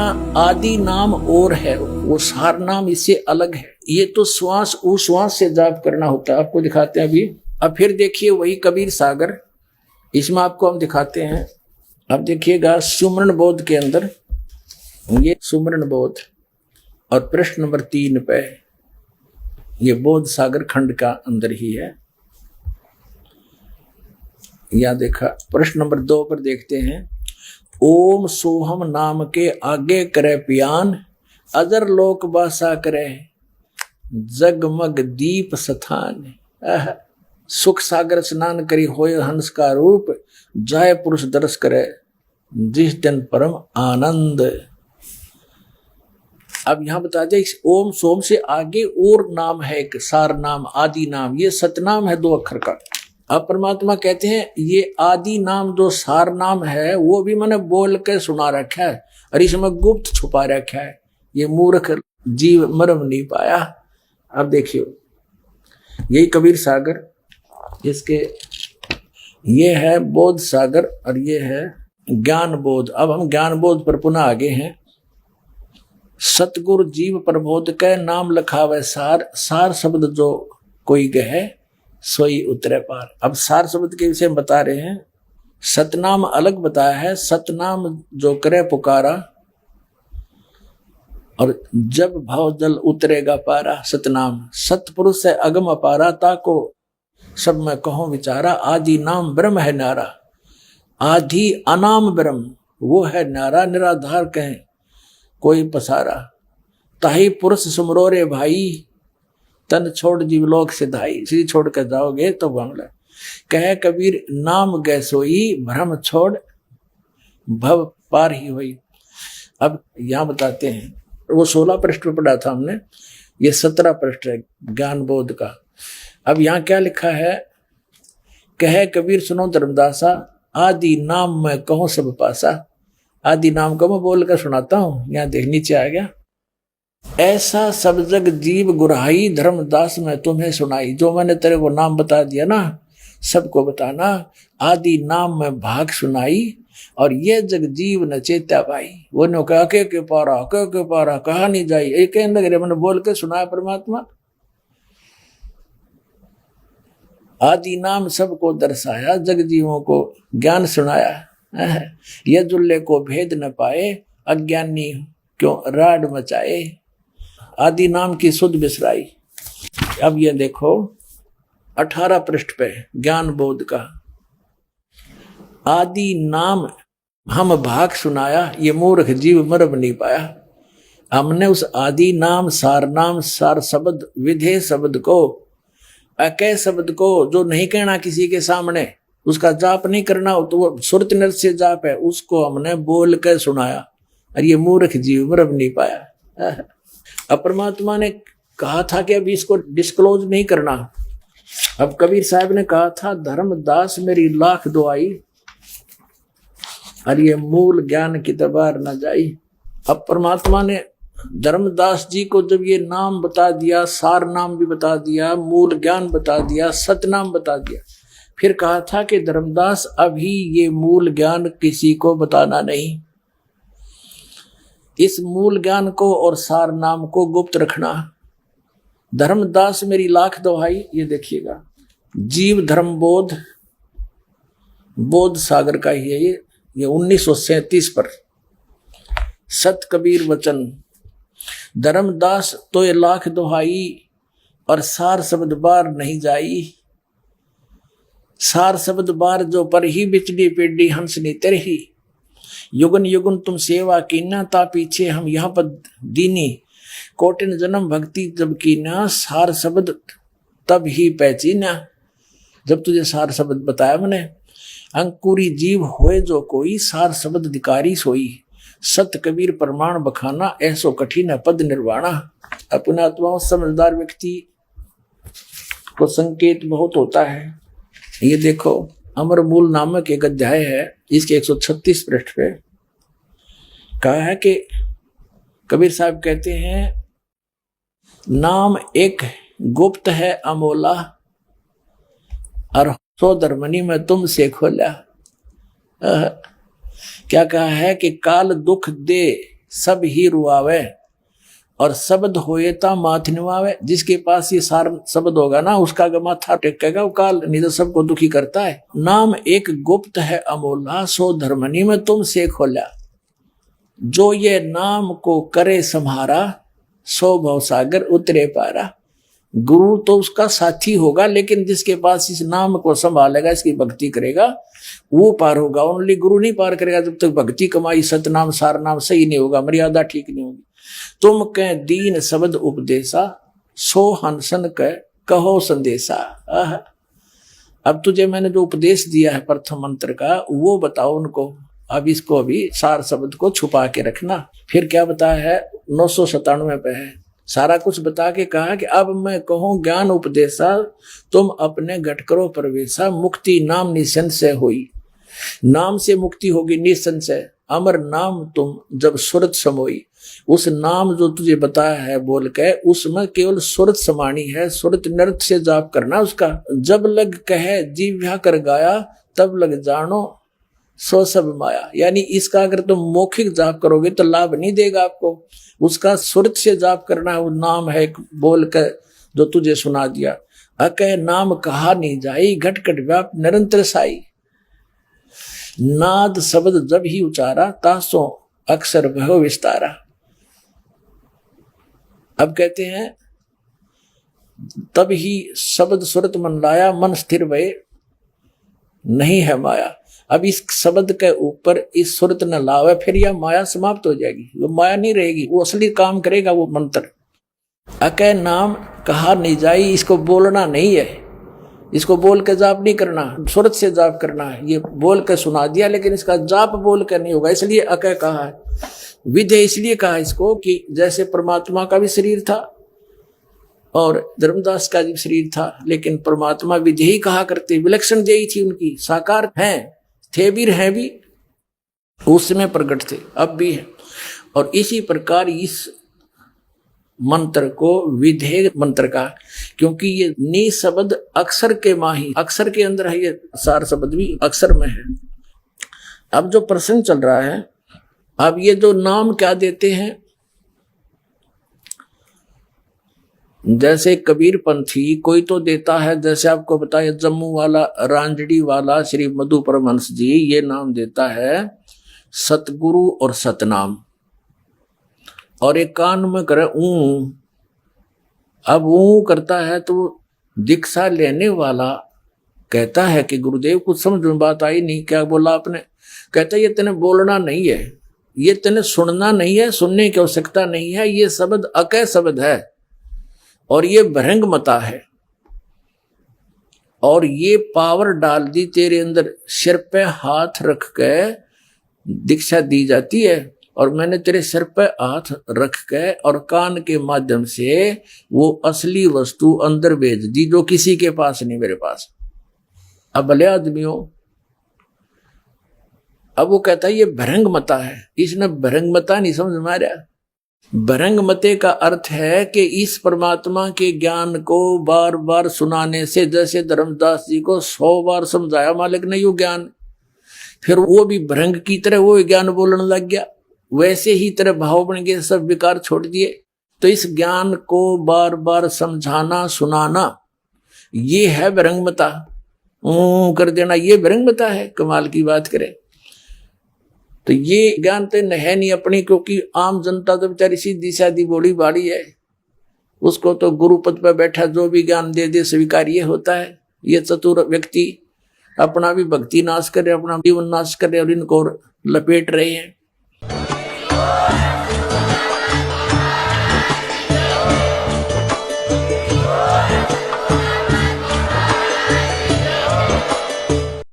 यहाँ आदि नाम और है, वो सार नाम इससे अलग है। ये तो श्वास उश्वास से जाप करना होता है। आपको दिखाते हैं अभी। अब फिर देखिए वही कबीर सागर, इसमें आपको हम दिखाते हैं। अब देखिएगा सुमरण बोध के अंदर, ये सुमरण बोध और प्रश्न नंबर 3 पे ये बोध सागर खंड का अंदर ही है। या देखा प्रश्न नंबर 2 पर देखते हैं। ओम सोहम नाम के आगे करे पियान, अजर लोक बासा करे जगमग दीप स्थान। सुख सागर स्नान करी होय हंस का रूप, जाय पुरुष दर्श करे जिस दिन परम आनंद। अब यहां बता दे, इस ओम सोम से आगे और नाम है एक सार नाम, आदि नाम। ये सतनाम है 2 अक्षर का। अब परमात्मा कहते हैं ये आदि नाम जो सार नाम है वो भी मैंने बोल के सुना रखा है और इसमें गुप्त छुपा रखा है। ये मूर्ख जीव मर्म नहीं पाया। अब देखियो यही कबीर सागर, इसके ये है बोध सागर और ये है ज्ञान बोध। अब हम ज्ञान बोध पर पुनः आगे हैं। सतगुरु जीव प्रबोध के नाम लखावे सार, सार शब्द जो कोई गहे सोई उतरे पार। अब सार शब्द के विषय में बता रहे हैं। सतनाम अलग बताया है, सतनाम जो करे पुकारा और जब भाव जल उतरेगा पारा। सतनाम सतपुरुष से अगम अपारा, ताको सब मैं कहूं विचारा। आदि नाम ब्रह्म है नारा, आदि अनाम ब्रह्म वो है नारा। निराधार कहें कोई पसारा, ताही पुरुष सुमरो रे भाई, तन छोड़ जीवलोक सिधाई। श्री छोड़ कर जाओगे तो बंगला। कहे कबीर नाम गै सोई, भ्रम छोड़ भव पार ही हुई। अब यहां बताते हैं, वो 16 पृष्ठ पे पढ़ा था हमने, ये 17 पृष्ठ है ज्ञान बोध का। अब यहां क्या लिखा है। कहे कबीर सुनो धर्मदासा, आदि नाम मैं कहूं सब पासा। आदि नाम को मैं बोल कर सुनाता हूं। यहां देख नीचे आ गया। ऐसा सब जग जीव गुराई, धर्मदास मैं तुम्हें सुनाई। जो मैंने तेरे को नाम बता दिया ना, सबको बताना। आदि नाम में भाग सुनाई और ये जग जीव न चेता भाई। वो ने कहा के पारा कहा नहीं जाई, एक नगरे मैंने बोल के सुनाया परमात्मा। आदि नाम सबको दर्शाया, जग जीवों को ज्ञान सुनाया। ये जुल्ले को भेद न पाए, अज्ञानी क्यों राड मचाए। आदि नाम की सुध बिसराई। अब ये देखो 18 पृष्ठ पे ज्ञान बोध का। आदि नाम हम भाग सुनाया, ये मूर्ख जीव मरब नहीं पाया। हमने उस आदि नाम सार शब्द विधेय शब्द को, अकय शब्द को जो नहीं कहना किसी के सामने, उसका जाप नहीं करना हो तो वो सुरत नृत्य जाप है, उसको हमने बोल कर सुनाया और ये मूर्ख जीव मरब नहीं पाया। अब परमात्मा ने कहा था कि अभी इसको डिस्क्लोज नहीं करना। अब कबीर साहब ने कहा था धर्मदास मेरी लाख दुआई, और ये मूल ज्ञान की दरबार न जाई। अब परमात्मा ने धर्मदास जी को जब ये नाम बता दिया, सार नाम भी बता दिया, मूल ज्ञान बता दिया, सतनाम बता दिया, फिर कहा था कि धर्मदास अभी ये मूल ज्ञान किसी को बताना नहीं। इस मूल ज्ञान को और सार नाम को गुप्त रखना। धर्मदास मेरी लाख दुहाई। ये देखिएगा जीव धर्म बोध, बोध सागर का ही है ये 1937 पर। सत कबीर वचन, धर्मदास तो ये लाख दुहाई और सार शब्द बार नहीं जाई। सार शब्द बार जो पर ही बिचड़ी पेड़ी हंस ने तेरही। युगन युगन तुम सेवा कीना, ता पीछे हम यहाँ पर दीनी। कोटिन जन्म भक्ति जब कीना, सार शब्द तब ही पहचीना। जब तुझे सार शब्द बताया मैंने। अंकुरी जीव होए जो कोई, सार शब्द अधिकारी सोई। सत कबीर प्रमाण बखाना, ऐसो कठिन पद निर्वाणा। अपने आत्मा समझदार व्यक्ति को संकेत बहुत होता है। ये देखो अमर मूल नामक एक अध्याय है, इसके 136 पृष्ठ पे कहा है कि कबीर साहब कहते हैं नाम एक गुप्त है अमोला, और सो धर्मनी में तुमसे खोला। क्या कहा है कि काल दुख दे सब ही रुआवे, और शब्द होए ता माथ निवावे। जिसके पास ये सार शब्द होगा ना, उसका माथा टेकेगा, वो काल नहीं तो सबको दुखी करता है। नाम एक गुप्त है अमोला, सो धर्मनी में तुम से खोला। जो ये नाम को करे सम्हारा, सो भवसागर उतरे पारा। गुरु तो उसका साथी होगा, लेकिन जिसके पास इस नाम को संभालेगा, इसकी भक्ति करेगा, वो पार होगा। ओनली गुरु नहीं पार करेगा जब तक भक्ति कमाई सतनाम सार नाम सही नहीं होगा, मर्यादा ठीक नहीं होगी। तुम कह दीन शब्द उपदेशा, सो हंसन कह कहो संदेशा। अब तुझे मैंने जो उपदेश दिया है प्रथम मंत्र का, वो बताओ उनको। अब इसको अभी सार शब्द को छुपा के रखना। फिर क्या बताया है, 997 पे है, सारा कुछ बता के कहा कि अब मैं कहूँ ज्ञान उपदेशा, तुम अपने घट करो प्रवेशा। मुक्ति नाम निसंशय हुई, नाम से मुक्ति होगी निसंशय। अमर नाम तुम जब सुरत समोई, उस नाम जो तुझे बताया है बोल के, उसमें केवल सुरत समानी है। सुरत नृत्य से जाप करना उसका। जब लग कहे जीव्या कर गाया, तब लग जानो सो सब माया। यानी इसका अगर तुम मौखिक जाप करोगे तो लाभ नहीं देगा आपको, उसका सुरत से जाप करना। वो नाम है बोल कर जो तुझे सुना दिया। अकह नाम कहा नहीं जाई, घट घट व्याप निरंतर साई। नाद शब्द जब ही उचारा, तासो अक्षर भय विस्तारा। अब कहते हैं तब ही शब्द सुरत मन लाया, मन स्थिर भय नहीं है माया। अब इस शब्द के ऊपर इस सुरत न लावे, फिर यह माया समाप्त हो जाएगी, वो माया नहीं रहेगी, वो असली काम करेगा वो मंत्र। अकह नाम कहा नहीं जाई, इसको बोलना नहीं है, इसको बोल के जाप नहीं करना, सुरत से जाप करना है। ये बोल के सुना दिया, लेकिन इसका जाप बोल कर नहीं होगा, इसलिए अकह कहा है। विधेय इसलिए कहा इसको कि जैसे परमात्मा का भी शरीर था और धर्मदास का भी शरीर था, लेकिन परमात्मा विधेयी कहा करते, विलक्षण देही थी उनकी, साकार हैं, थे भी हैं भी, उस समय प्रकट थे, अब भी है। और इसी प्रकार इस मंत्र को विधेय मंत्र का, क्योंकि ये नी शब्द अक्षर के माही, अक्षर के अंदर है, ये सार शब्द भी अक्षर में है। अब जो प्रश्न चल रहा है, अब ये जो नाम क्या देते हैं, जैसे कबीर पंथी कोई तो देता है, जैसे आपको बताया जम्मू वाला रांजड़ी वाला श्री मधु परमहंस जी, ये नाम देता है सतगुरु और सतनाम, और एक कान में करे ऊ। अब ऊ करता है तो दीक्षा लेने वाला कहता है कि गुरुदेव कुछ समझ में बात आई नहीं, क्या बोला आपने? कहता है ये तेने बोलना नहीं है, ये तेने सुनना नहीं है, सुनने की आवश्यकता नहीं है, ये शब्द अकह शब्द है और ये भरंग मता है, और ये पावर डाल दी तेरे अंदर, सिर पे हाथ रख के दीक्षा दी जाती है, और मैंने तेरे सिर पे हाथ रख के और कान के माध्यम से वो असली वस्तु अंदर भेज दी जो किसी के पास नहीं, मेरे पास। अब भले आदमियों, अब वो कहता है ये भरंग मता है, इसने भरंग मता नहीं समझ में आ रहा। भरंग मते का अर्थ है कि इस परमात्मा के ज्ञान को बार बार सुनाने से, जैसे धर्मदास जी को 100 बार समझाया मालिक ने यो ज्ञान, फिर वो भी भरंग की तरह वो ज्ञान बोलने लग गया, वैसे ही तरह भाव बन गए, सब विकार छोड़ दिए। तो इस ज्ञान को बार बार समझाना सुनाना, ये है भरंगमता। कर देना, ये भरंगमता है। कमाल की बात करे तो ये ज्ञान तो है नहीं अपनी, क्योंकि आम जनता तो बेचारी सीधी सादी बोली बाड़ी है, उसको तो गुरुपद पर बैठा जो भी ज्ञान दे दे स्वीकार ये होता है। ये चतुर व्यक्ति अपना भी भक्ति नाश करे, अपना जीवन नाश करे और इनको लपेट रहे हैं।